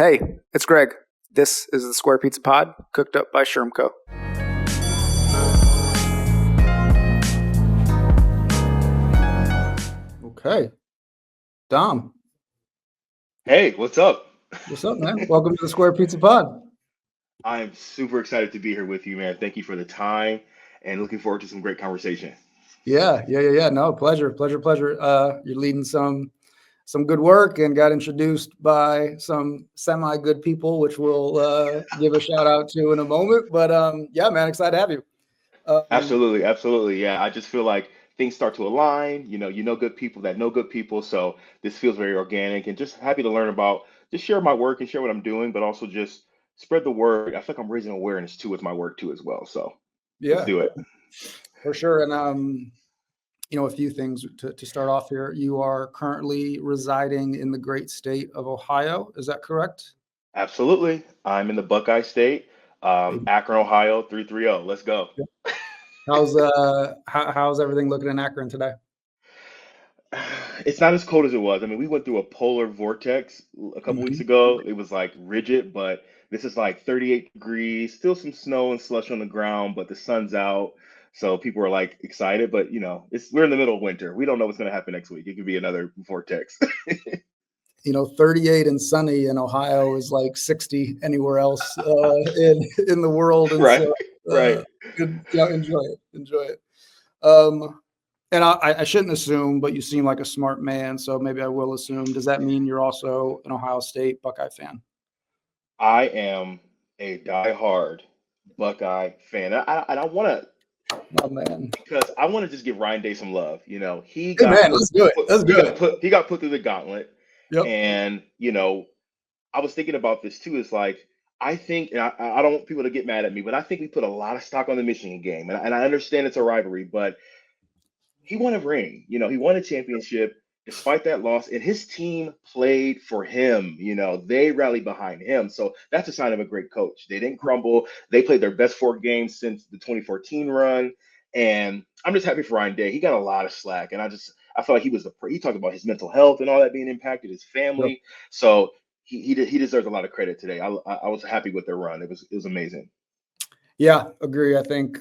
Hey, it's Greg. This is the Square Pizza Pod, cooked up by Shermco. Okay. Dom. Hey, what's up? What's up, man? Welcome to the Square Pizza Pod. I'm super excited to be here with you, man. Thank you for the time and looking forward to some great conversation. Yeah. No, pleasure. You're leading some good work and got introduced by some semi-good people, which we'll give a shout out to in a moment. But yeah, man, excited to have you. Absolutely, absolutely. Yeah, I just feel like things start to align. You know good people that know good people. So this feels very organic and just happy to learn about, just share my work and share what I'm doing, but also just spread the word. I feel like I'm raising awareness too with my work too as well. So let's Yeah, do it. for sure. And a few things to start off here. You are currently residing in the great state of Ohio. Is that correct? Absolutely. I'm in the Buckeye State, Maybe. Akron, Ohio, 330. Let's go. How's everything looking in Akron today? It's not as cold as it was. I mean, we went through a polar vortex a couple weeks Mhm. ago. It was like rigid, but this is like 38 degrees, still some snow and slush on the ground, but the sun's out. So people are like excited, but we're in the middle of winter. We don't know what's going to happen next week. It could be another vortex. 38 and sunny in Ohio is like 60 anywhere else in the world, and Right, so right. enjoy it, enjoy it. Um, and I shouldn't assume, but you seem like a smart man, so maybe I will assume. Does that mean you're also an Ohio State Buckeye fan? I am a diehard Buckeye fan. And I want to, Oh man, because I want to just give Ryan Day some love. He hey got man, let's do it. Let's do it. he got put through the gauntlet, Yep. and I was thinking about this too. It's like, I think, and I don't want people to get mad at me, but I think we put a lot of stock on the Michigan game, and I understand it's a rivalry, but he won a ring. He won a championship despite that loss, and his team played for him. They rallied behind him, so that's a sign of a great coach. They didn't crumble. They played their best four games since the 2014 run, and I'm just happy for Ryan Day. He got a lot of slack, and I felt like he talked about his mental health and all that being impacted, his Yep. family. So he deserves a lot of credit today. I was happy with their run. It was amazing. Yeah, agree. I think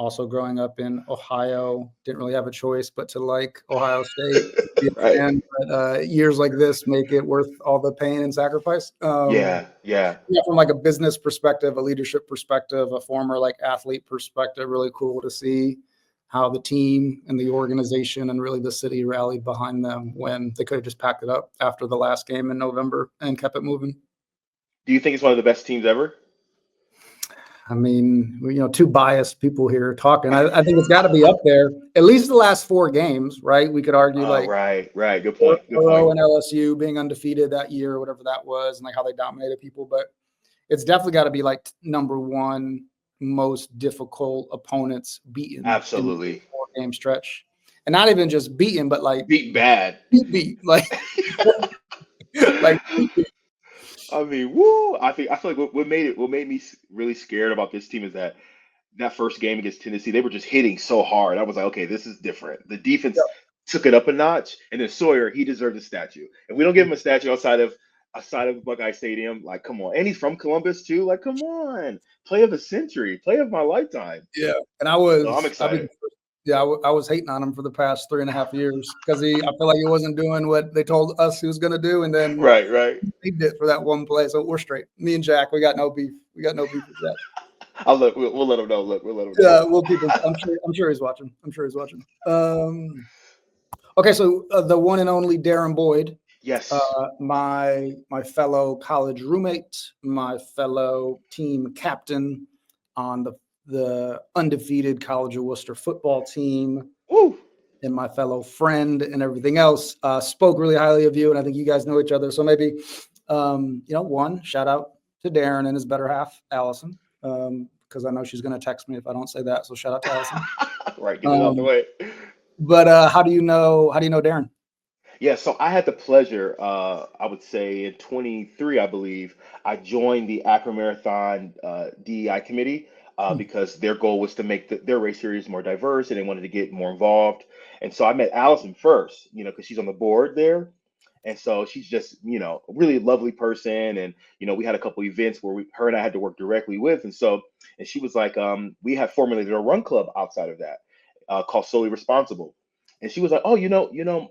also growing up in Ohio, didn't really have a choice but to like Ohio State, be a Right. fan. But years like this make it worth all the pain and sacrifice. Yeah, yeah. Yeah, from like a business perspective, a leadership perspective, a former like athlete perspective, really cool to see how the team and the organization and really the city rallied behind them when they could have just packed it up after the last game in November and kept it moving. Do you think it's one of the best teams ever? I mean, two biased people here talking. I think it's got to be up there. At least the last four games, right? We could argue like Right, right. Good point. Good point. Burrow and LSU being undefeated that year, or whatever that was, and like how they dominated people. But it's definitely got to be like number one most difficult opponents beaten in Absolutely. a four-game stretch, and not even just beaten, but like Beat bad. beat like beat. I mean, woo! I feel like what made me really scared about this team is that first game against Tennessee, they were just hitting so hard. I was like, okay, this is different. The defense took it up a notch, and then Sawyer, he deserved a statue. If we don't give him a statue outside of Buckeye Stadium, like, come on. And he's from Columbus too. Like, come on, play of the century, play of my lifetime. Yeah, and I So I'm was, I mean, excited. yeah, I was hating on him for the past 3.5 years because I feel like he wasn't doing what they told us he was going to do, and then Right, right. he did for that one play. So we're straight. Me and Jack, we got no beef. We got no beef with that. I'll look. We'll let him know. Look, we'll let him know. Yeah, we'll keep it. I'm sure he's watching. I'm sure he's watching. Okay, so the one and only Darren Boyd, Yes. my fellow college roommate, my fellow team captain on the undefeated College of Worcester football team, Woo. and my fellow friend and everything else, spoke really highly of you, and I think you guys know each other. So maybe, one shout out to Darren and his better half, Allison, because I know she's going to text me if I don't say that. So shout out to Allison. Right, get it out the Um, way. but how do you know Darren? Yeah, so I had the pleasure, I would say in 23, I believe, I joined the Akron Marathon DEI committee Hmm. because their goal was to make their race series more diverse and they wanted to get more involved. And so I met Allison first, because she's on the board there. And so she's just, a really lovely person. And, we had a couple events where her and I had to work directly with. And she was like, we have formulated a run club outside of that, called Solely Responsible. And she was like, oh,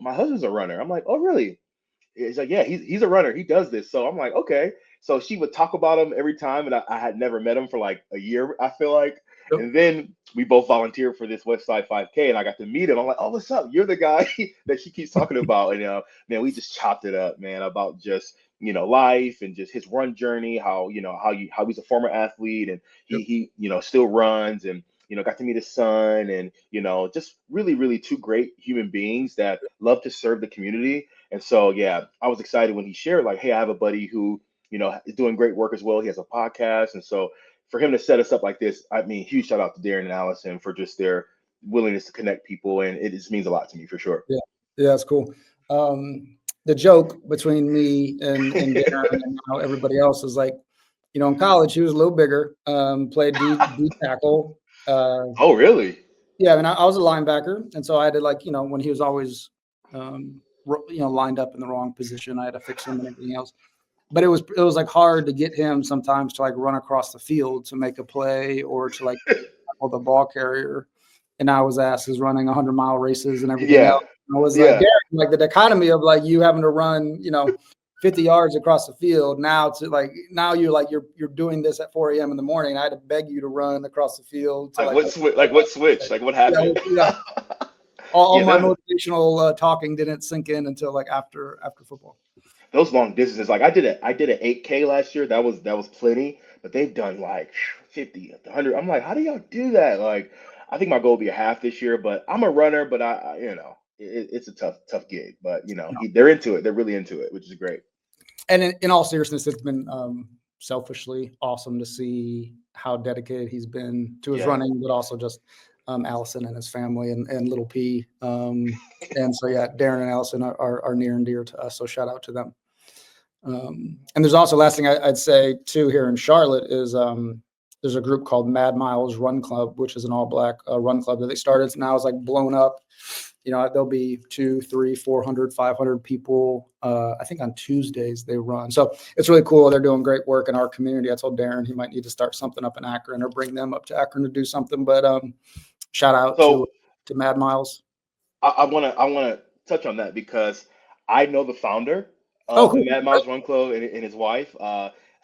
my husband's a runner. I'm like, oh, really? It's like, yeah, he's a runner. He does this. So I'm like, okay. So she would talk about him every time, and I had never met him for like a year, I feel like. Yep. And then we both volunteered for this Westside 5K, and I got to meet him. I'm like, oh, what's up? You're the guy that she keeps talking about. And man, we just chopped it up, man, about just life and just his run journey, how he's a former athlete, and Yep. he still runs, and got to meet his son, and just really, really two great human beings that love to serve the community. And so, yeah, I was excited when he shared, like, hey, I have a buddy who, is doing great work as well. He has a podcast. And so for him to set us up like this, I mean, huge shout out to Darren and Allison for just their willingness to connect people. And it just means a lot to me for sure. Yeah. Yeah, that's cool. The joke between me and Darren and everybody else is like, in college, he was a little bigger, played D tackle. Oh, really? Yeah, I mean, I was a linebacker. And so I had to, like, when he was always, lined up in the wrong position, I had to fix him and everything else. But it was like hard to get him sometimes to like run across the field to make a play or to like tackle the ball carrier. And I was asked is running 100-mile races and everything Yeah. else. And I was Yeah. like the dichotomy of like you having to run, 50 yards across the field now you're like you're doing this at 4 a.m. in the morning. I had to beg you to run across the field. To What switch? Like what happened? Yeah. All Yeah, my motivational talking didn't sink in until like after football. those long distances, like I did an 8K last year. That was plenty, but they've done like 50, 100. I'm like, how do y'all do that? Like, I think my goal will be a half this year, but I'm a runner, but it's a tough gig. But they're into it. They're really into it, which is great. And in all seriousness, it's been selfishly awesome to see how dedicated he's been to his running, but also just Allison and his family and little P. And so, yeah, Darren and Allison are near and dear to us. So shout out to them. And there's also, last thing I'd say too here in Charlotte is there's a group called Mad Miles Run Club, which is an all black run club that they started. Now it's like blown up. There'll be 200, 300, 400, 500 people. I think on Tuesdays they run. So it's really cool. They're doing great work in our community. I told Darren he might need to start something up in Akron or bring them up to Akron to do something. But shout out to Mad Miles. I want to touch on that because I know the founder of the Mad Miles Run Club and his wife.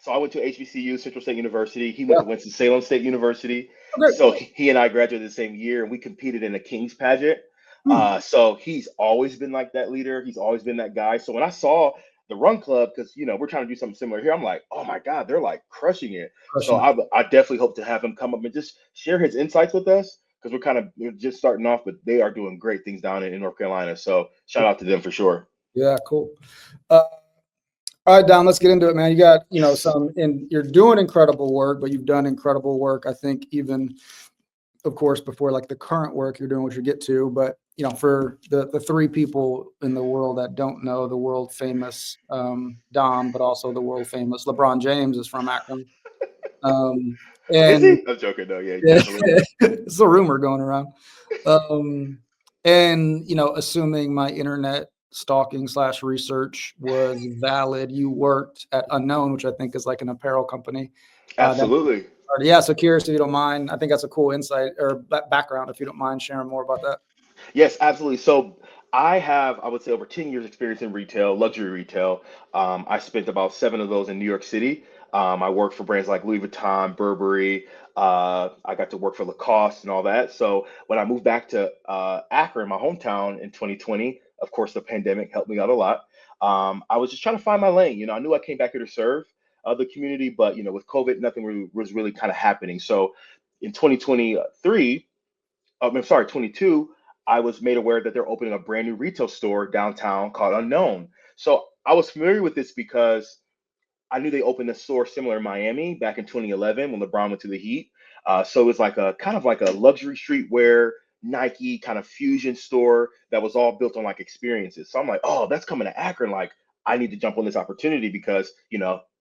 So I went to HBCU, Central State University. He went to Winston-Salem State University. So he and I graduated the same year, and we competed in a King's pageant. So he's always been like that leader. He's always been that guy. So when I saw the Run Club, because we're trying to do something similar here, I'm like, oh my God, they're like crushing it. So I definitely hope to have him come up and just share his insights with us, because we're just starting off, but they are doing great things down in North Carolina. So shout out to them for sure. Yeah, cool. All right, Don, let's get into it, man. You got, you're doing incredible work, but you've done incredible work. I think even, of course, before like the current work you're doing, which you get to, but for the three people in the world that don't know the world famous Dom, but also the world famous LeBron James is from Akron. And is he? I'm joking though. Yeah, it's a rumor going around. And assuming my internet stalking / research was valid, you worked at Unknown, which I think is like an apparel company. Absolutely. Yeah, so curious if you don't mind. I think that's a cool insight or background if you don't mind sharing more about that. Yes, absolutely. So I would say, over 10 years experience in retail, luxury retail. I spent about 7 of those in New York City. I worked for brands like Louis Vuitton, Burberry. I got to work for Lacoste and all that. So when I moved back to Akron, my hometown, in 2020, of course, the pandemic helped me out a lot. I was just trying to find my lane. I knew I came back here to serve the community, but with COVID, nothing was really kind of happening. So in 2023, I'm sorry, 22, I was made aware that they're opening a brand new retail store downtown called Unknown. So I was familiar with this because I knew they opened a store similar in Miami back in 2011 when LeBron went to the Heat. So it was like a kind of like a luxury streetwear Nike kind of fusion store that was all built on like experiences. So I'm like, oh, that's coming to Akron. Like, I need to jump on this opportunity because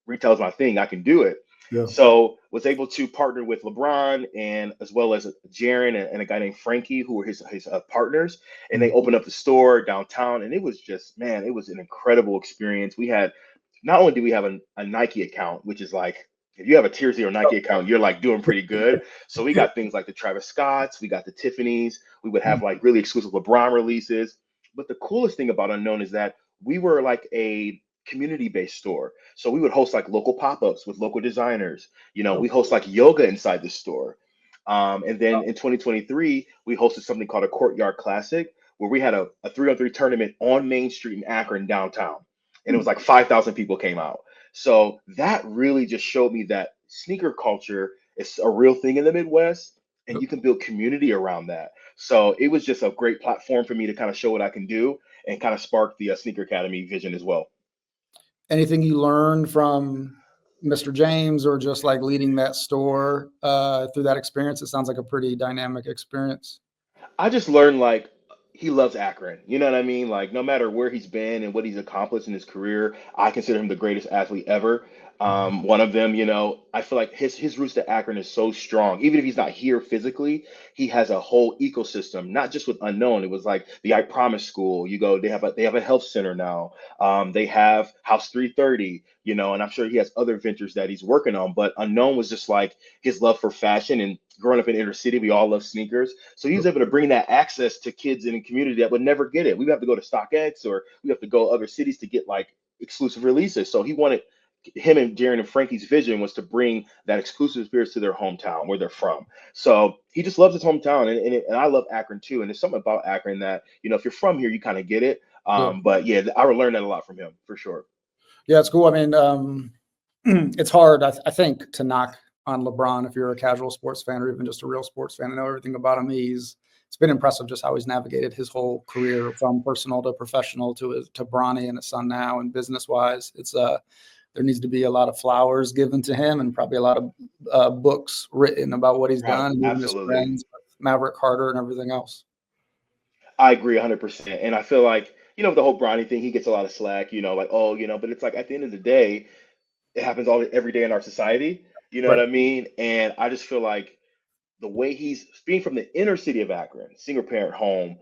retail is my thing. I can do it. Yeah. So was able to partner with LeBron and as well as Jaron and a guy named Frankie, who were his partners, and they opened up the store downtown. And it was just, man, it was an incredible experience. We had, not only do we have a Nike account, which is like, if you have a tier 0 Nike account, you're like doing pretty good. So we got things like the Travis Scotts, we got the Tiffany's, we would have like really exclusive LeBron releases. But the coolest thing about Unknown is that we were like a community-based store. So we would host like local pop-ups with local designers. We host like yoga inside the store. And then in 2023, we hosted something called a Courtyard Classic, where we had a 3-on-3 tournament on Main Street in Akron downtown. And it was like 5,000 people came out. So that really just showed me that sneaker culture is a real thing in the Midwest, and you can build community around that. So it was just a great platform for me to kind of show what I can do and kind of spark the Sneaker Academy vision as well. Anything you learned from Mr. James or just like leading that store through that experience? It sounds like a pretty dynamic experience. I just learned like he loves Akron. You know what I mean? Like no matter where he's been and what he's accomplished in his career, I consider him the greatest athlete ever. One of them, I feel like his roots to Akron is so strong. Even if he's not here physically, he has a whole ecosystem, not just with Unknown. It was like the I Promise School. You go, they have a health center now. They have House 330, and I'm sure he has other ventures that he's working on. But Unknown was just like his love for fashion, and growing up in inner city, we all love sneakers. So he was able to bring that access to kids in the community that would never get it. We have to go to StockX or we have to go other cities to get like exclusive releases. So him and Jaron and Frankie's vision was to bring that exclusive experience to their hometown where they're from. So he just loves his hometown, and I love Akron too. And there's something about Akron that, if you're from here, you kind of get it. But yeah, I learned that a lot from him for sure. Yeah, it's cool. I mean, it's hard, I think, to knock on LeBron if you're a casual sports fan or even just a real sports fan. I know everything about him. It's been impressive just how he's navigated his whole career from personal to professional to Bronny and his son now, and business wise. It's there needs to be a lot of flowers given to him and probably a lot of books written about what he's done, and even his friends, Maverick Carter and everything else. I agree 100%. And I feel like, the whole Bronny thing, he gets a lot of slack, like, oh, but it's like at the end of the day, it happens every day in our society. You know Right. what I mean? And I just feel like the way he's being from the inner city of Akron, single parent home,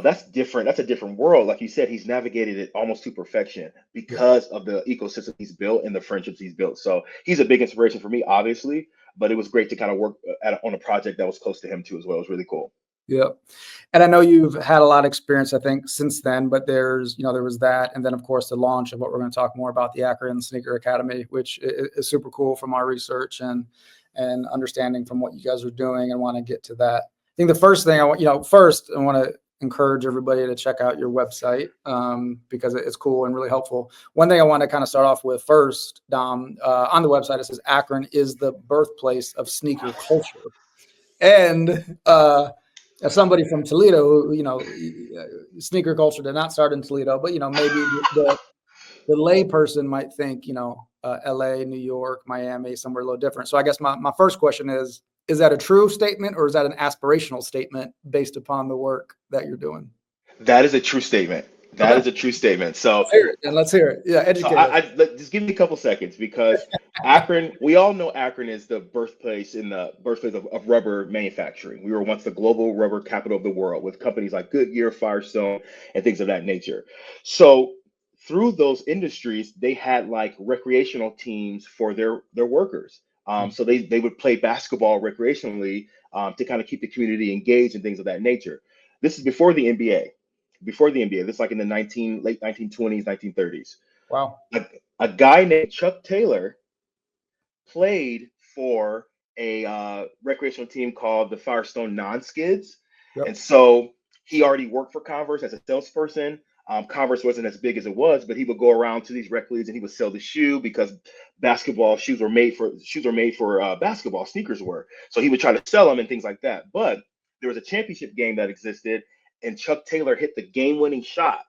that's different. That's a different world. Like you said, he's navigated it almost to perfection because of the ecosystem he's built and the friendships he's built. So he's a big inspiration for me, obviously, but it was great to kind of work on a project that was close to him too, as well. It was really cool. Yeah. And I know you've had a lot of experience, I think, since then, but there was that. And then, of course, the launch of what we're going to talk more about, the Akron Sneaker Academy, which is super cool from our research and understanding from what you guys are doing, and want to get to that. I think the first thing I want to encourage everybody to check out your website because it's cool and really helpful. One thing I want to kind of start off with first, Dom, on the website, it says Akron is the birthplace of sneaker culture. And as somebody from Toledo, sneaker culture did not start in Toledo, but, maybe the lay person might think, LA, New York, Miami, somewhere a little different. So I guess my first question is that a true statement or is that an aspirational statement based upon the work that you're doing? That is a true statement. That is a true statement. So let's hear it. Yeah, educate us. Just give me a couple seconds because Akron, we all know Akron is the birthplace of rubber manufacturing. We were once the global rubber capital of the world with companies like Goodyear, Firestone, and things of that nature. So through those industries, they had like recreational teams for their workers. So they would play basketball recreationally to kind of keep the community engaged and things of that nature. This is before the NBA. This is like in the late 1920s, 1930s. Wow. A guy named Chuck Taylor played for a recreational team called the Firestone Non-Skids. Yep. And so he already worked for Converse as a salesperson. Converse wasn't as big as it was, but he would go around to these rec leagues and he would sell the shoe because basketball shoes were made for basketball, sneakers were. So he would try to sell them and things like that. But there was a championship game that existed, and Chuck Taylor hit the game-winning shot.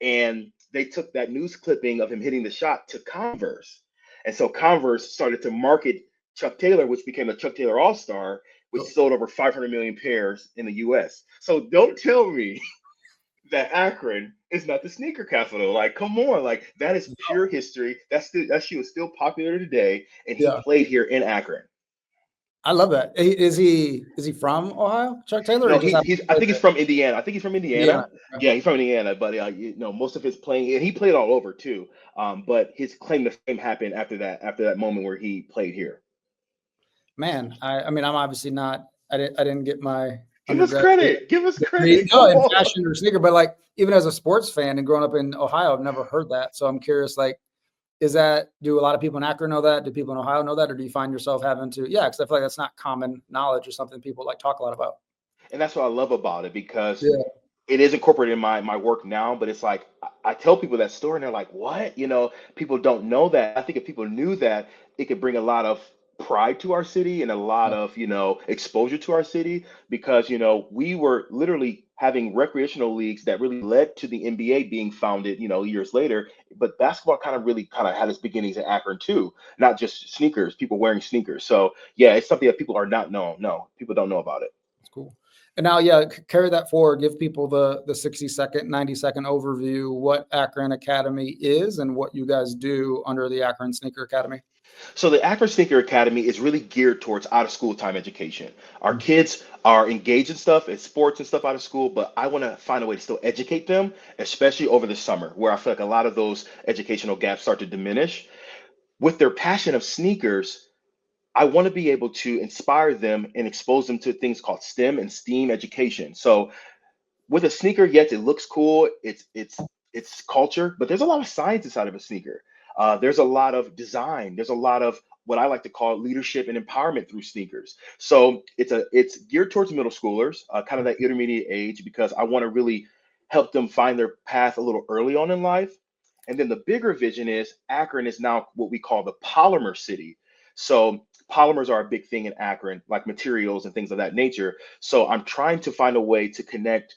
And they took that news clipping of him hitting the shot to Converse. And so Converse started to market Chuck Taylor, which became the Chuck Taylor All-Star, which sold over 500 million pairs in the US. So don't tell me that Akron It's not the sneaker capital. Like, come on, like that is pure history. That shoe is still popular today, and he Yeah. played here in Akron. I love that. Is he from Ohio, Chuck Taylor, or No, he just happened he's. to I play think he's there? from Indiana. I think he's from Indiana. Indiana. Okay. Yeah, he's from Indiana. But most of his playing, and he played all over too. But his claim to fame happened after that moment where he played here. Man, I mean, I'm obviously not. I didn't get my Give us undergraduate credit. Give us degree, credit. no, Come in on. fashion or sneaker, but like even as a sports fan and growing up in Ohio, I've never heard that. So I'm curious, like, do a lot of people in Akron know that? Do people in Ohio know that? Or do you find yourself having to, yeah, because I feel like that's not common knowledge or something people like talk a lot about. And that's what I love about it because Yeah. it is incorporated in my work now, but it's like I tell people that story and they're like, what? People don't know that. I think if people knew that, it could bring a lot of pride to our city and a lot of, exposure to our city because, we were literally having recreational leagues that really led to the NBA being founded, years later. But basketball really kind of had its beginnings in Akron too, not just sneakers, people wearing sneakers. So yeah, it's something that people are not known. No, people don't know about it. It's cool. And now, yeah, carry that forward. Give people the 60-second, 90-second overview what Akron Academy is and what you guys do under the Akron Sneaker Academy. So the Akron Sneaker Academy is really geared towards out of school time education. Our kids are engaged in stuff in sports and stuff out of school, but I want to find a way to still educate them, especially over the summer, where I feel like a lot of those educational gaps start to diminish. With their passion of sneakers, I want to be able to inspire them and expose them to things called STEM and STEAM education. So with a sneaker, yes, it looks cool. It's culture, but there's a lot of science inside of a sneaker. There's a lot of design. There's a lot of what I like to call leadership and empowerment through sneakers. So it's geared towards middle schoolers, kind of that intermediate age, because I want to really help them find their path a little early on in life. And then the bigger vision is Akron is now what we call the polymer city. So polymers are a big thing in Akron, like materials and things of that nature. So I'm trying to find a way to connect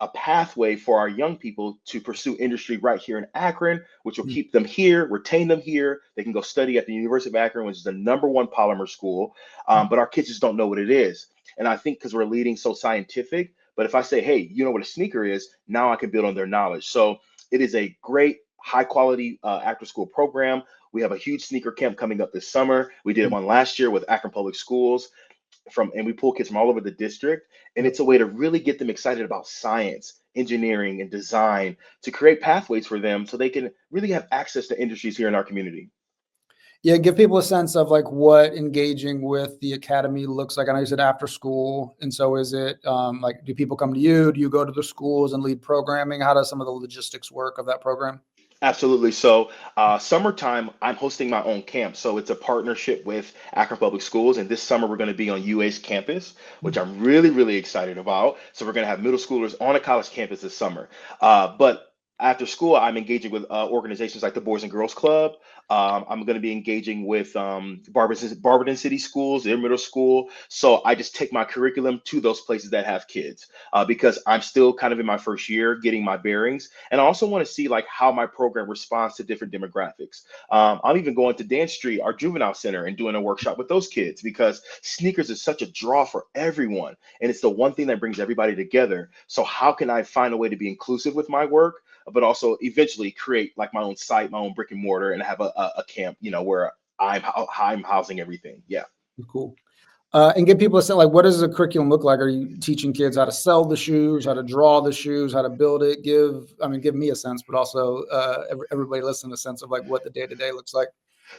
a pathway for our young people to pursue industry right here in Akron, which will keep them here, retain them here. They can go study at the University of Akron, which is the #1 polymer school. But our kids just don't know what it is. And I think because we're leading so scientific, but if I say, hey, you know what a sneaker is, now I can build on their knowledge. So it is a great, high quality after school program. We have a huge sneaker camp coming up this summer. We did one last year with Akron Public Schools and we pull kids from all over the district, and it's a way to really get them excited about science, engineering, and design to create pathways for them so they can really have access to industries here in our community. Yeah, give people a sense of like what engaging with the academy looks like. I know you said after school, and so is it like, do people come to you? Do you go to the schools and lead programming? How does some of the logistics work of that program? Absolutely. So, summertime, I'm hosting my own camp. So, it's a partnership with Akron Public Schools. And this summer, we're going to be on UA's campus, which I'm really, really excited about. So, we're going to have middle schoolers on a college campus this summer. But after school, I'm engaging with organizations like the Boys and Girls Club. I'm going to be engaging with Barberton City Schools, their middle school. So, I just take my curriculum to those places that have kids because I'm still kind of in my first year getting my bearings. And I also want to see like how my program responds to different demographics. I'm even going to Dance Street, our juvenile center, and doing a workshop with those kids because sneakers is such a draw for everyone. And it's the one thing that brings everybody together. So how can I find a way to be inclusive with my work, but also eventually create like my own site, my own brick and mortar, and have a camp, where I'm housing everything. Yeah. Cool. And give people a sense, like, what does the curriculum look like? Are you teaching kids how to sell the shoes, how to draw the shoes, how to build it? Give me a sense, but also everybody listen a sense of like what the day to day looks like.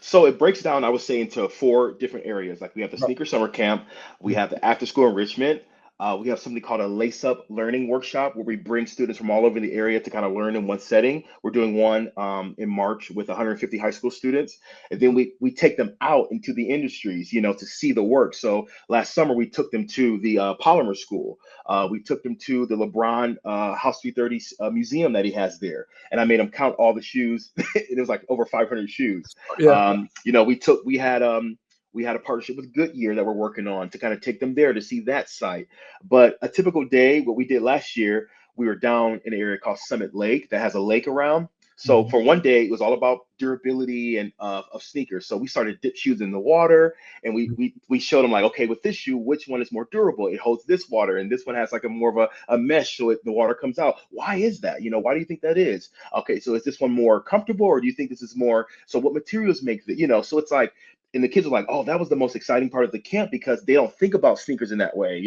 So it breaks down, I would say, into 4 different areas. Like we have the sneaker summer camp, we have the after school enrichment, we have something called a lace up learning workshop where we bring students from all over the area to kind of learn in one setting. We're doing one in March with 150 high school students, and then we take them out into the industries, to see the work. So last summer we took them to the polymer school. We took them to the LeBron House 330 museum that he has there, and I made them count all the shoes. It was like over 500 shoes. Yeah. We had a partnership with Goodyear that we're working on to kind of take them there to see that site. But a typical day, what we did last year, we were down in an area called Summit Lake that has a lake around. So for one day, it was all about durability and of sneakers. So we started dip shoes in the water, and we showed them like, okay, with this shoe, which one is more durable? It holds this water, and this one has like a more of a mesh, so the water comes out. Why is that? Why do you think that is? Okay, so is this one more comfortable, or do you think this is more? So what materials make the? So it's like. And the kids are like, oh, that was the most exciting part of the camp because they don't think about sneakers in that way.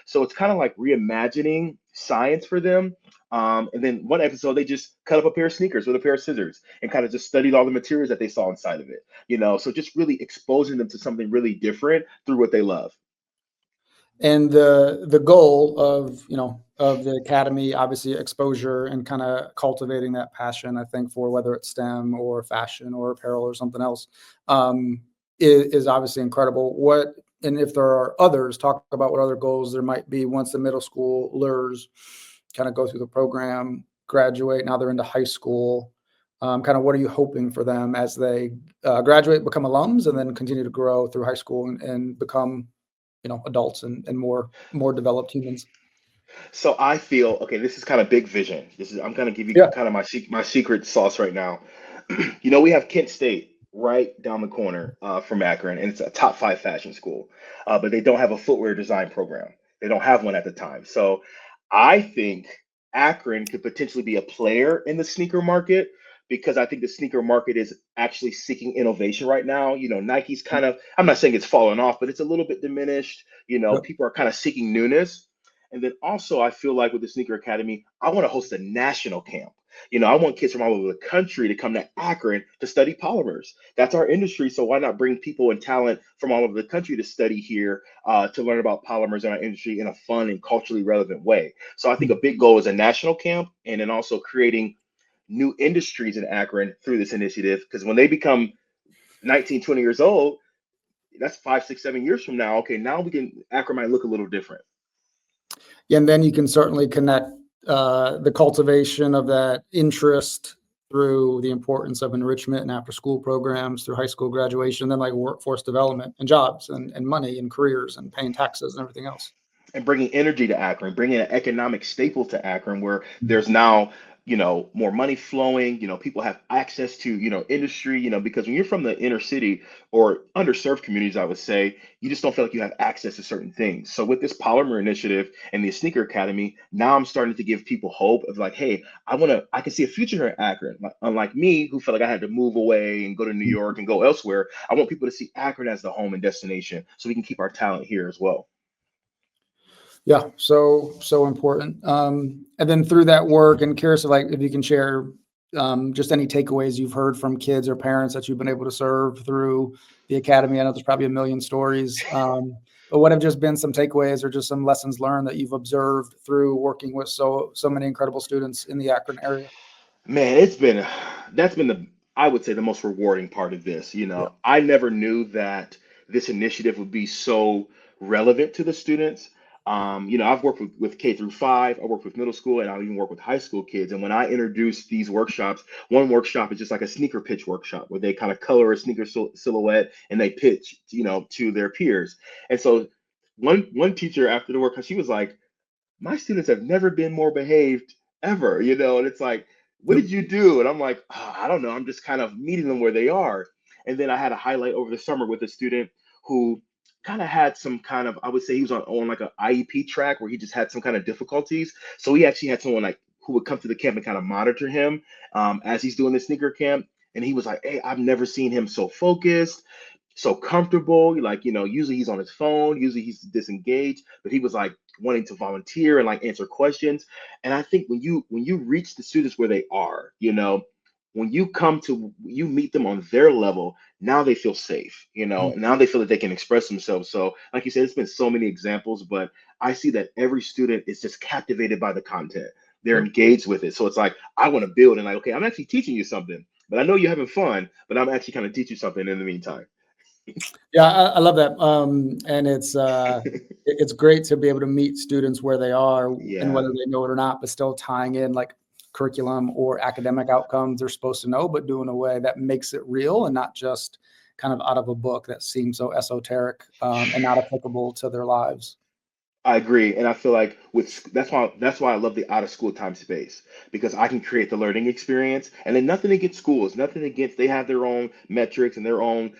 So it's kind of like reimagining science for them. And then one episode, they just cut up a pair of sneakers with a pair of scissors and kind of just studied all the materials that they saw inside of it. So just really exposing them to something really different through what they love. And the goal of the academy, obviously exposure and kind of cultivating that passion, I think, for whether it's STEM or fashion or apparel or something else, is obviously incredible. And if there are others, talk about what other goals there might be once the middle schoolers kind of go through the program, graduate, now they're into high school. Kind of what are you hoping for them as they graduate, become alums, and then continue to grow through high school and become adults and more developed humans? So I feel okay. This is kind of big vision. I'm gonna give you Yeah. kind of my secret sauce right now. We have Kent State right down the corner from Akron, and it's a top 5 fashion school, but they don't have a footwear design program. They don't have one at the time. So I think Akron could potentially be a player in the sneaker market because I think the sneaker market is actually seeking innovation right now. Nike's kind of, I'm not saying it's fallen off, but it's a little bit diminished. Yep. People are kind of seeking newness. And then also, I feel like with the Sneaker Academy, I want to host a national camp. I want kids from all over the country to come to Akron to study polymers. That's our industry. So why not bring people and talent from all over the country to study here to learn about polymers in our industry in a fun and culturally relevant way? So I think a big goal is a national camp and then also creating new industries in Akron through this initiative. Because when they become 19, 20 years old, that's 5, 6, 7 years from now. Okay, now Akron might look a little different. And then you can certainly connect the cultivation of that interest through the importance of enrichment and after school programs through high school graduation, then like workforce development and jobs and money and careers and paying taxes and everything else. And bringing energy to Akron, bringing an economic staple to Akron where there's now, more money flowing, people have access to, industry, because when you're from the inner city or underserved communities, I would say, you just don't feel like you have access to certain things. So with this polymer initiative and the Sneaker Academy, now I'm starting to give people hope of like, hey, I can see a future here in Akron. Unlike me, who felt like I had to move away and go to New York and go elsewhere, I want people to see Akron as the home and destination so we can keep our talent here as well. Yeah, so important. And then through that work, and curious if you can share just any takeaways you've heard from kids or parents that you've been able to serve through the academy. I know there's probably a million stories, but what have just been some takeaways or just some lessons learned that you've observed through working with so many incredible students in the Akron area? Man, that's been I would say the most rewarding part of this. Yeah. I never knew that this initiative would be so relevant to the students. I've worked with K through 5, I worked with middle school, and I even work with high school kids. And when I introduce these workshops, one workshop is just like a sneaker pitch workshop where they kind of color a sneaker silhouette and they pitch, to their peers. And so one teacher after the work, she was like, my students have never been more behaved ever, and it's like, what Yep. did you do? And I'm like, "Oh, I don't know. I'm just kind of meeting them where they are." And then I had a highlight over the summer with a student who kind of had some kind of, I would say he was on like an IEP track where he just had some kind of difficulties. So he actually had someone like who would come to the camp and kind of monitor him as he's doing the sneaker camp. And he was like, hey, I've never seen him so focused, so comfortable. Like, usually he's on his phone, usually he's disengaged, but he was like wanting to volunteer and like answer questions. And I think when you reach the students where they are, when you meet them on their level, now they feel safe, now they feel that they can express themselves. So like you said, it's been so many examples, but I see that every student is just captivated by the content. They're Yep. engaged with it. So it's like, I want to build and like, okay, I'm actually teaching you something, but I know you're having fun, but I'm actually kind of teach you something in the meantime. Yeah, I love that. And it's great to be able to meet students where they are and Yeah. whether they know it or not, but still tying in like curriculum or academic outcomes they're supposed to know, but do in a way that makes it real and not just kind of out of a book that seems so esoteric and not applicable to their lives. I agree, and I feel like that's why I love the out of school time space, because I can create the learning experience, and then nothing against schools, nothing against, they have their own metrics and their own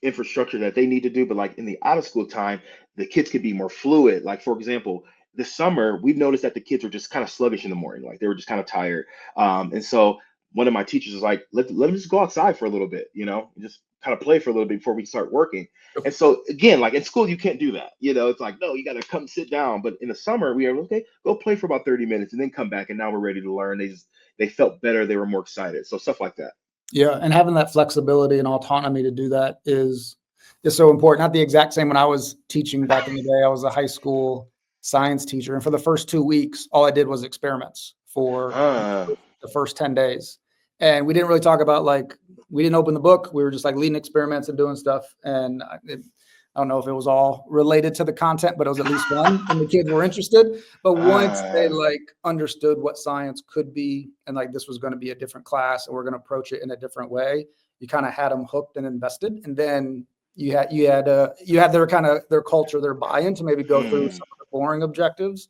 infrastructure that they need to do, but like in the out of school time, the kids could be more fluid. Like for example, this summer we've noticed that the kids were just kind of sluggish in the morning, like they were just kind of tired, and so one of my teachers was like, let them just go outside for a little bit, just kind of play for a little bit before we start working. And so again, like in school, you can't do that. It's like, no, you got to come sit down. But in the summer, we are okay, go play for about 30 minutes and then come back. And now we're ready to learn. They felt better. They were more excited. So stuff like that. Yeah, and having that flexibility and autonomy to do that is so important. Not the exact same when I was teaching back in the day. I was a high school science teacher, and for the first 2 weeks, all I did was experiments for Uh, the first 10 days. And we didn't really talk about, like, we didn't open the book. We were just like leading experiments and doing stuff. And I don't know if it was all related to the content, but it was at least fun and the kids were interested. But once they uh, like understood what science could be, and like this was going to be a different class and we're going to approach it in a different way, you kind of had them hooked and invested. And then you had their kind of their culture, their buy-in to maybe go through hmm. some of the boring objectives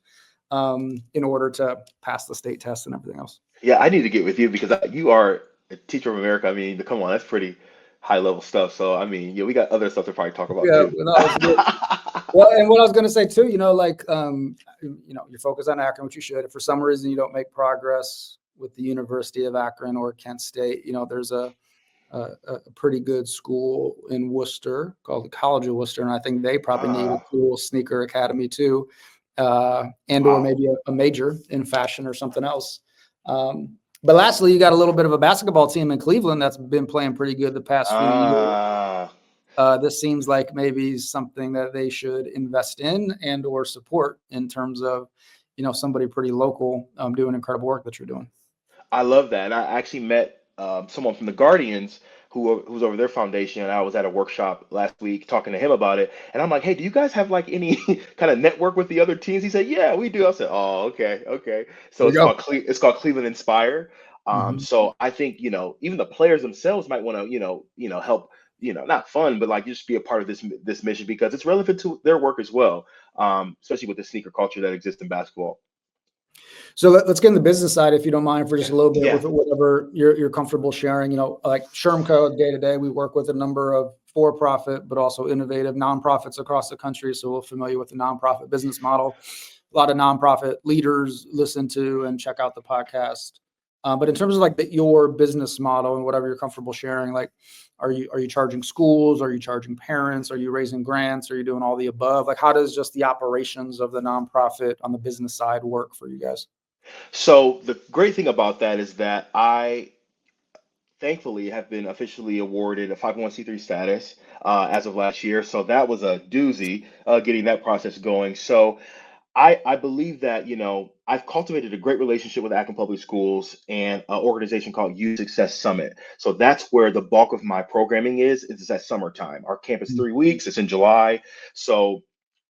in order to pass the state test and everything else. Yeah, I need to get with you because you are a teacher of America. I mean, come on, that's pretty high level stuff. So, I mean, yeah, we got other stuff to probably talk about Yeah, too. no, it's good. Well, and what I was going to say too, like, you're focused on Akron, which you should. If for some reason you don't make progress with the University of Akron or Kent State, there's a pretty good school in Worcester called the College of Worcester, and I think they probably need a Ah, School Sneaker Academy too, and or wow. maybe a major in fashion or something else. But lastly, you got a little bit of a basketball team in Cleveland that's been playing pretty good the past few years. Ah. This seems like maybe something that they should invest in and or support in terms of, somebody pretty local doing incredible work that you're doing. I love that. And I actually met someone from the Guardians who's over their foundation, and I was at a workshop last week talking to him about it. And I'm like, hey, do you guys have like any kind of network with the other teams? He said, yeah, we do. I said, oh, okay, okay. So There you go. It's called Cleveland Inspire. Mhm. So I think even the players themselves might want to help, not fun, but like just be a part of this mission because it's relevant to their work as well, especially with the sneaker culture that exists in basketball. So let's get in the business side, if you don't mind, for just Yeah, a little bit yeah. with whatever you're comfortable sharing. Like Shermco day to day, we work with a number of for-profit, but also innovative nonprofits across the country. So we're familiar with the nonprofit business model. A lot of nonprofit leaders listen to and check out the podcast. But in terms of like your business model and whatever you're comfortable sharing, like, are you charging schools? Are you charging parents? Are you raising grants? Are you doing all the above? Like, how does just the operations of the nonprofit on the business side work for you guys? So the great thing about that is that I thankfully have been officially awarded a 501(c)(3) status as of last year. So that was a doozy getting that process going. So I believe that, I've cultivated a great relationship with Akron Public Schools and an organization called Youth Success Summit. So that's where the bulk of my programming is at summertime. Our camp is 3 weeks, it's in July. So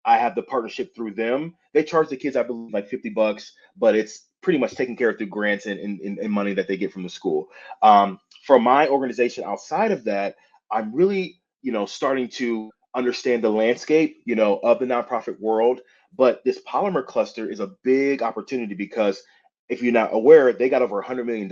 I have the partnership through them. They charge the kids, I believe, like $50, but it's pretty much taken care of through grants and money that they get from the school. For my organization outside of that, I'm really, starting to understand the landscape, of the nonprofit world. But this polymer cluster is a big opportunity because if you're not aware, they got over $100 million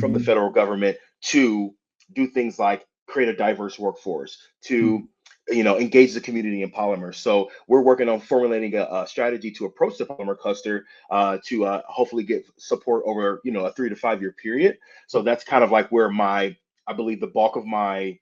from the Mhm. federal government to do things like create a diverse workforce, to Mhm. engage the community in polymer. So we're working on formulating a strategy to approach the polymer cluster to hopefully get support over a 3 to 5 year period. So that's kind of like where I believe the bulk of my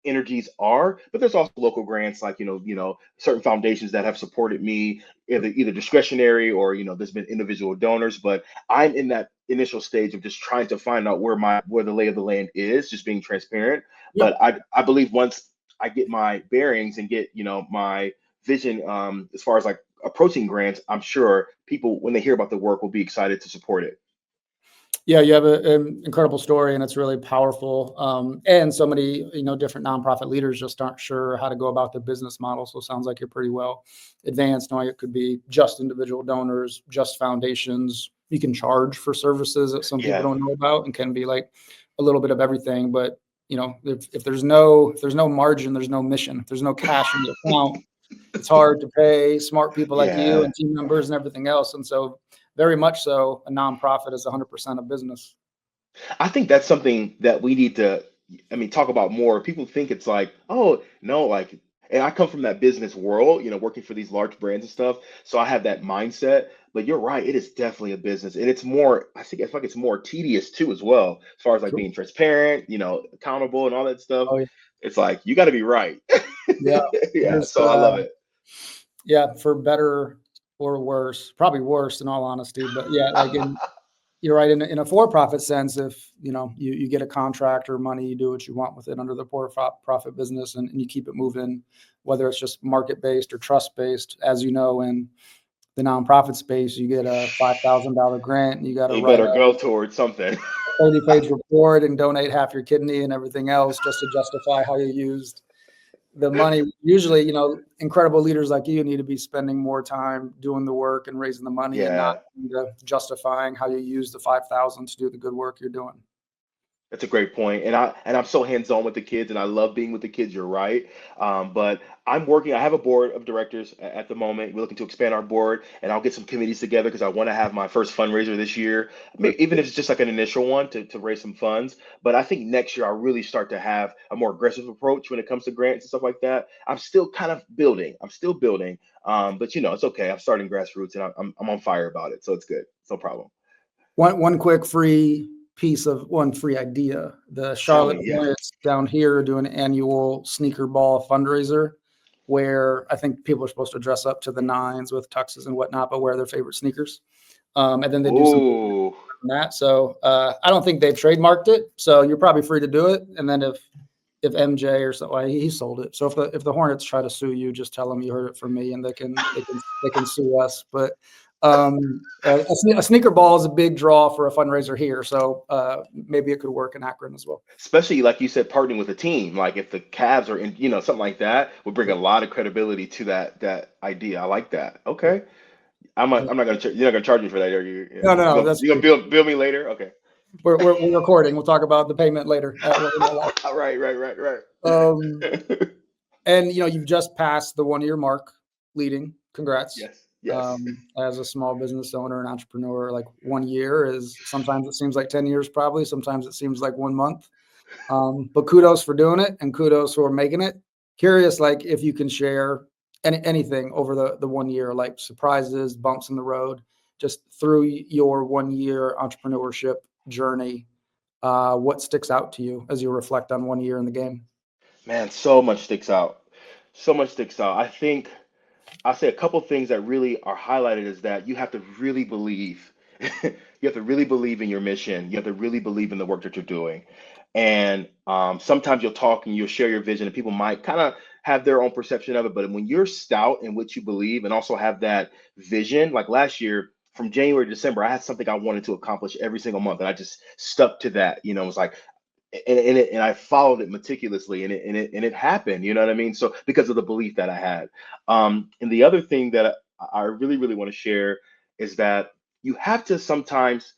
energies are. But there's also local grants like certain foundations that have supported me either discretionary or there's been individual donors. But I'm in that initial stage of just trying to find out where the lay of the land is, just being transparent. Yeah. But I believe once I get my bearings and get my vision as far as like approaching grants, I'm sure people when they hear about the work will be excited to support it. Yeah, you have an incredible story, and it's really powerful. And so many, different nonprofit leaders just aren't sure how to go about the business model. So it sounds like you're pretty well advanced, knowing it could be just individual donors, just foundations. You can charge for services that some people Yeah. don't know about, and can be like a little bit of everything. But if there's no margin, there's no mission. If there's no cash in the account, it's hard to pay smart people like you Yeah. and team members and everything else. And so very much so a nonprofit is 100% a business. I think that's something that we need to, I mean, talk about more. People think it's like, oh, no, like, and I come from that business world, working for these large brands and stuff. So I have that mindset. But you're right, it is definitely a business. And it's more, I think it's like it's more tedious too, as well, as far as like Sure. being transparent, accountable and all that stuff. Oh, yeah. It's like you got to be right. Yeah. Yeah. There's, So I love it. yeah, for better or worse, probably worse in all honesty. But yeah, like you're right. In a for-profit sense, if you get a contract or money, you do what you want with it under the for-profit business, and you keep it moving, whether it's just market-based or trust-based. As you know, in the nonprofit space, you get a $5,000 grant, and you got to You write better a go towards something. 30-page report and donate half your kidney and everything else just to justify how you used the money. Usually, incredible leaders like you need to be spending more time doing the work and raising the money and not Yeah. justifying how you use the 5,000 to do the good work you're doing. That's a great point. And I'm so hands-on with the kids and I love being with the kids, you're right. But I have a board of directors at the moment. We're looking to expand our board and I'll get some committees together because I want to have my first fundraiser this year. I mean, even if it's just like an initial one to raise some funds. But I think next year I'll really start to have a more aggressive approach when it comes to grants and stuff like that. I'm still kind of building. I'm still building. But it's okay. I'm starting grassroots and I'm on fire about it. So it's good. It's no problem. One quick free one free idea. The Tell Charlotte me, yes. Hornets down here do an annual sneaker ball fundraiser where I think people are supposed to dress up to the nines with tuxes and whatnot, but wear their favorite sneakers. And then they do some Ooh. on that. So I don't think they've trademarked it. So you're probably free to do it. And then if MJ or so, well, he sold it. So if the Hornets try to sue you, just tell them you heard it from me, and they can sue us. But a sneaker ball is a big draw for a fundraiser here. So maybe it could work in Akron as well. Especially like you said, partnering with a team. Like if the Cavs are in, something like that would bring a lot of credibility to that idea. I like that. Okay. I'm not gonna you're not gonna charge me for that, are you? Yeah. No, that's You gonna bill me later? Okay. we're recording. We'll talk about the payment later. Right. Um, and you've just passed the 1-year mark leading. Congrats. Yes. As a small business owner and entrepreneur, like 1 year is sometimes it seems like 10 years, probably. Sometimes it seems like 1 month. But kudos for doing it and kudos for making it. Curious, like if you can share anything over the 1 year, like surprises, bumps in the road, just through your 1 year entrepreneurship journey. What sticks out to you as you reflect on 1 year in the game? Man, so much sticks out. So much sticks out. I think I'll say a couple things that really are highlighted is that you have to really believe. You have to really believe in your mission. You have to really believe in the work that you're doing. And sometimes you'll talk and you'll share your vision, and people might kind of have their own perception of it. But when you're stout in what you believe and also have that vision, like last year from January to December, I had something I wanted to accomplish every single month, and I just stuck to that. It was like and I followed it meticulously and it happened, you know what I mean? So because of the belief that I had. And the other thing that I really, really want to share is that you have to sometimes,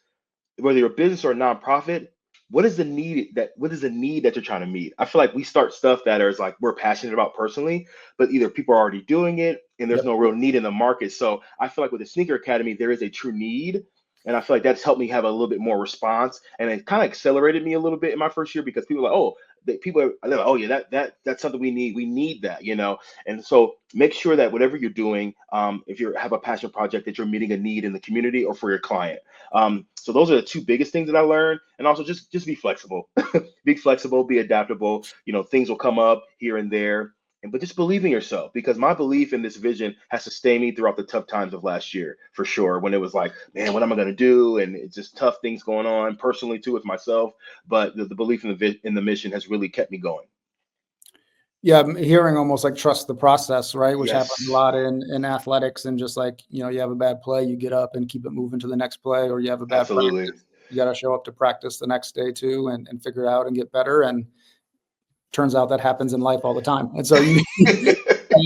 whether you're a business or a nonprofit, what is the need that you're trying to meet? I feel like we start stuff that is like we're passionate about personally, but either people are already doing it and there's Yep. no real need in the market. So I feel like with the Sneaker Academy, there is a true need. And I feel like that's helped me have a little bit more response. And it kind of accelerated me a little bit in my first year because people are like, oh, they're like, oh yeah, that's something we need. We need that. And so make sure that whatever you're doing, if you have a passion project, that you're meeting a need in the community or for your client. So those are the two biggest things that I learned. And also just be flexible, be flexible, be adaptable. Things will come up here and there. But just believe in yourself, because my belief in this vision has sustained me throughout the tough times of last year, for sure. When it was like, man, what am I going to do? And it's just tough things going on personally too with myself. But the belief in the mission has really kept me going. Yeah, I'm hearing almost like trust the process, right? Which happens a Yes, lot in athletics, and just like, you have a bad play, you get up and keep it moving to the next play, or you have a bad absolutely. practice, you got to show up to practice the next day too and figure it out and get better. And turns out that happens in life all the time. And so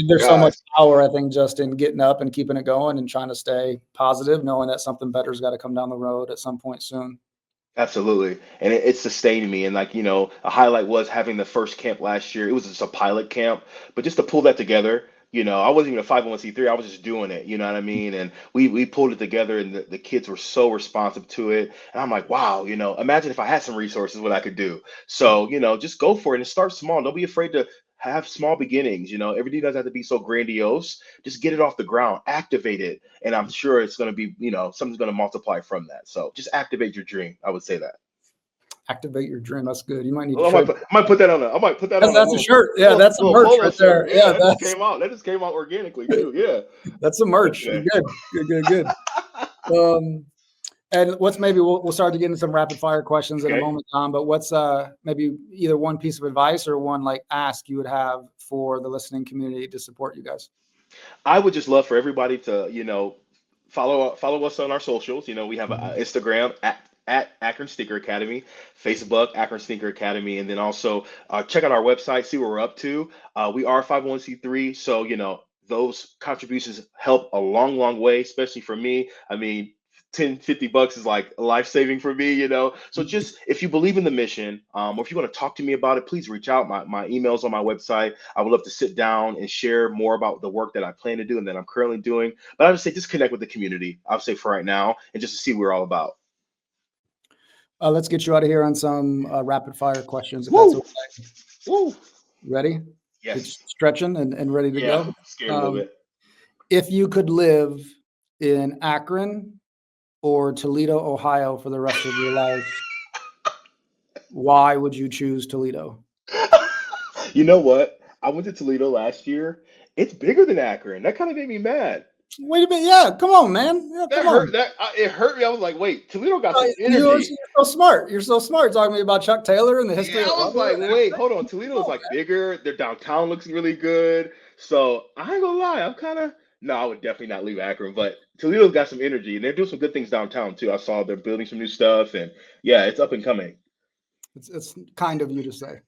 there's so much Gosh. power, I think, just in getting up and keeping it going and trying to stay positive, knowing that something better's got to come down the road at some point soon. Absolutely. And it sustained me. And like, a highlight was having the first camp last year. It was just a pilot camp, but just to pull that together, I wasn't even a 501c3. I was just doing it. You know what I mean? And we pulled it together, and the kids were so responsive to it. And I'm like, wow, imagine if I had some resources, what I could do. So, just go for it and start small. Don't be afraid to have small beginnings. Everything doesn't have to be so grandiose. Just get it off the ground, activate it. And I'm sure it's going to be, something's going to multiply from that. So just activate your dream. I would say that. Activate your dream. That's good. You might need Well, to I might put that on a that's a shirt. Yeah, that's a little merch polo right shirt. there. Yeah, Yeah, that just came out. That just came out organically too. Yeah. that's a merch. Okay. Good. And what's maybe we'll start to get into some rapid fire questions in a Okay. moment, Tom. But what's maybe either one piece of advice or one like ask you would have for the listening community to support you guys? I would just love for everybody to, follow us on our socials. We have a Instagram at Akron Sneaker Academy, Facebook Akron Sneaker Academy, and then also check out our website, see what we're up to. We are 501c3, so those contributions help a long, long way, especially for me. I mean, 10, $50 is like life saving for me. So just if you believe in the mission, or if you want to talk to me about it, please reach out. My email's on my website. I would love to sit down and share more about the work that I plan to do and that I'm currently doing. But I would say just connect with the community, I would say, for right now, and just to see what we're all about. Let's get you out of here on some rapid fire questions, if that's Woo! okay. Woo! Ready? Yes. It's stretching and ready to Yeah, go. I'm scared a little bit. If you could live in Akron or Toledo, Ohio for the rest of your life, why would you choose Toledo? You know what? I went to Toledo last year. It's bigger than Akron. That kind of made me mad. Wait a minute. Yeah, come on, man. Yeah, That come on. hurt. It hurt me. I was like, wait, Toledo got some You're energy. so smart. You're so smart talking to me about Chuck Taylor and the history Yeah, of I was rubber. like, wait, hold on. Toledo is like bigger. Their downtown looks really good. So I ain't gonna lie, I'm kind of no, I would definitely not leave Akron, but Toledo's got some energy and they're doing some good things downtown too. I saw they're building some new stuff and yeah, it's up and coming. It's kind of you to say,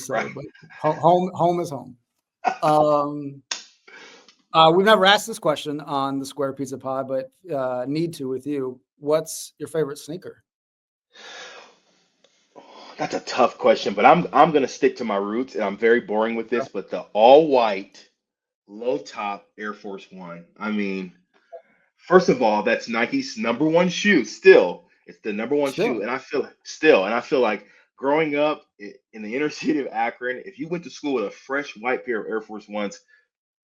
Right. but home is home. We've never asked this question on the Square Pizza Pod, but need to with you. What's your favorite sneaker? That's a tough question, but I'm gonna stick to my roots and I'm very boring with this, but the all white low top Air Force One. I mean, first of all, that's Nike's number one shoe. Still, it's the number one shoe, Still, and I feel like growing up in the inner city of Akron, if you went to school with a fresh white pair of Air Force Ones,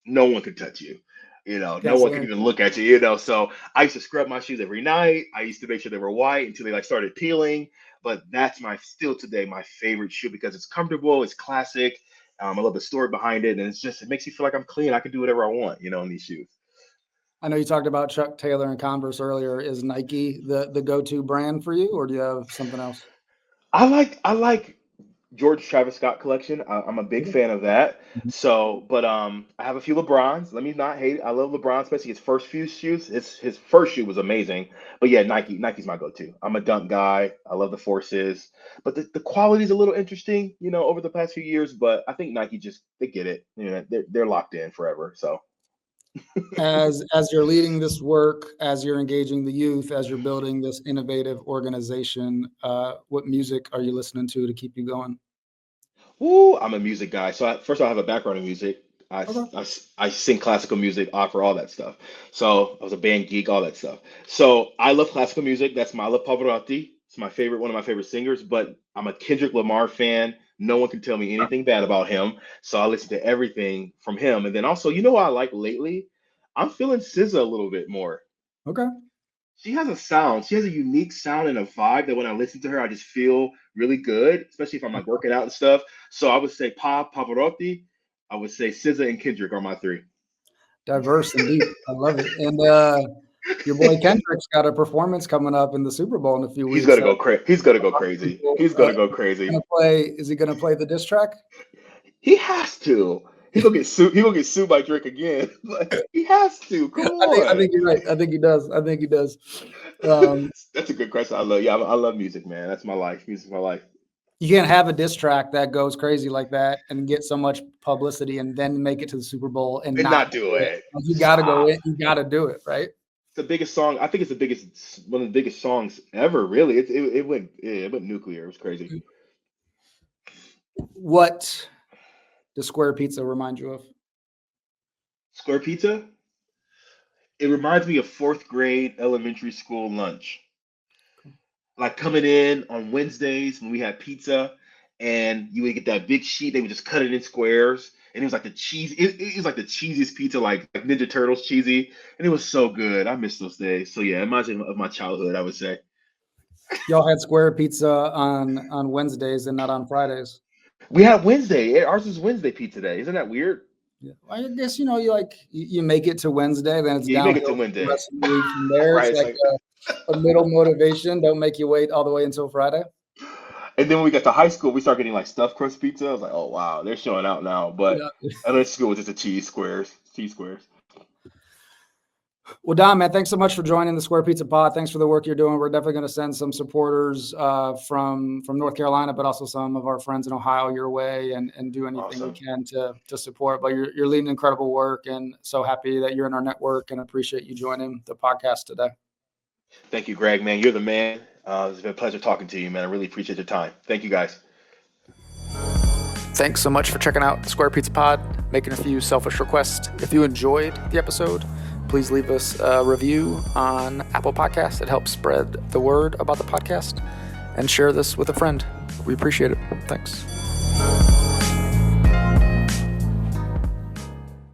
no one could touch you. No can't say one could anything. even look at you. So I used to scrub my shoes every night. I used to make sure they were white until they like started peeling. But that's still today my favorite shoe because it's comfortable, it's classic. I love the story behind it, and it makes you feel like I'm clean. I can do whatever I want, in these shoes. I know you talked about Chuck Taylor and Converse earlier. Is Nike the go-to brand for you, or do you have something else? I like George Travis Scott collection. I'm a big fan of that. Mhm. So, but I have a few LeBrons. Let me not hate it. I love LeBron, especially his first few shoes. His first shoe was amazing. But yeah, Nike's my go-to. I'm a dunk guy. I love the Forces. But the quality is a little interesting, over the past few years. But I think Nike just they get it. They're locked in forever. So As you're leading this work, as you're engaging the youth, as you're building this innovative organization, what music are you listening to keep you going? Ooh, I'm a music guy. So first, I have a background in music. Okay. I sing classical music, opera, all that stuff. So I was a band geek, all that stuff. So I love classical music. I love Pavarotti. It's one of my favorite singers. But I'm a Kendrick Lamar fan. No one can tell me anything bad about him. So I listen to everything from him. And then also, who I like lately? I'm feeling SZA a little bit more. Okay. She has a sound. She has a unique sound and a vibe that when I listen to her, I just feel really good, especially if I'm like working out and stuff. So I would say Pavarotti. I would say SZA and Kendrick are my three. Diverse and deep. I love it. And your boy Kendrick's got a performance coming up in the Super Bowl in a few He's weeks. gonna go crazy. He's gonna go crazy. People, He's gonna go crazy. is he gonna play the diss track? He has to. He gonna get sued. He gonna get sued by Drake again. Like, he has to. Come I on. think you're right. I think he does. Um, That's a good question. I love. Yeah, I love music, man. That's my life. Music's my life. you can't have a diss track that goes crazy like that and get so much publicity and then make it to the Super Bowl and And not not do do it. it. Like, you got to go Stop. in. You got to do it, right? It's the biggest song. I think it's the biggest, one of the biggest songs ever. Really, it went nuclear. It was crazy. What does Square Pizza remind you of? Square pizza. It reminds me of fourth grade elementary school lunch. Like coming in on Wednesdays when we had pizza, and you would get that big sheet. They would just cut it in squares, and it was like the cheese. It was like the cheesiest pizza, like Ninja Turtles cheesy, and it was so good. I miss those days. So yeah, it reminds me of my childhood, I would say. Y'all had square pizza on Wednesdays and not on Fridays. We had Wednesday. Ours is Wednesday pizza day. Isn't that weird? Yeah. I guess you make it to Wednesday, then it's Yeah, you make it to downhill for the Wednesday, rest of the week from there. It's right? It's like like, a middle motivation. Don't make you wait all the way until Friday. and then when we got to high school, we started getting like stuffed crust pizza. I was like, oh wow, they're showing out now. But Yeah. other school was just a cheese squares, cheese squares. Well, Don, man, thanks so much for joining the Square Pizza Pod. Thanks for the work you're doing. We're definitely going to send some supporters from North Carolina, but also some of our friends in Ohio your way, and do anything Awesome. we can to support. But you're leading incredible work, and so happy that you're in our network, and appreciate you joining the podcast today. Thank you, Greg, man. You're the man. It's been a pleasure talking to you, man. I really appreciate your time. Thank you, guys. Thanks so much for checking out the Square Pizza Pod, making a few selfish requests. If you enjoyed the episode, please leave us a review on Apple Podcasts. It helps spread the word about the podcast, and share this with a friend. We appreciate it. Thanks.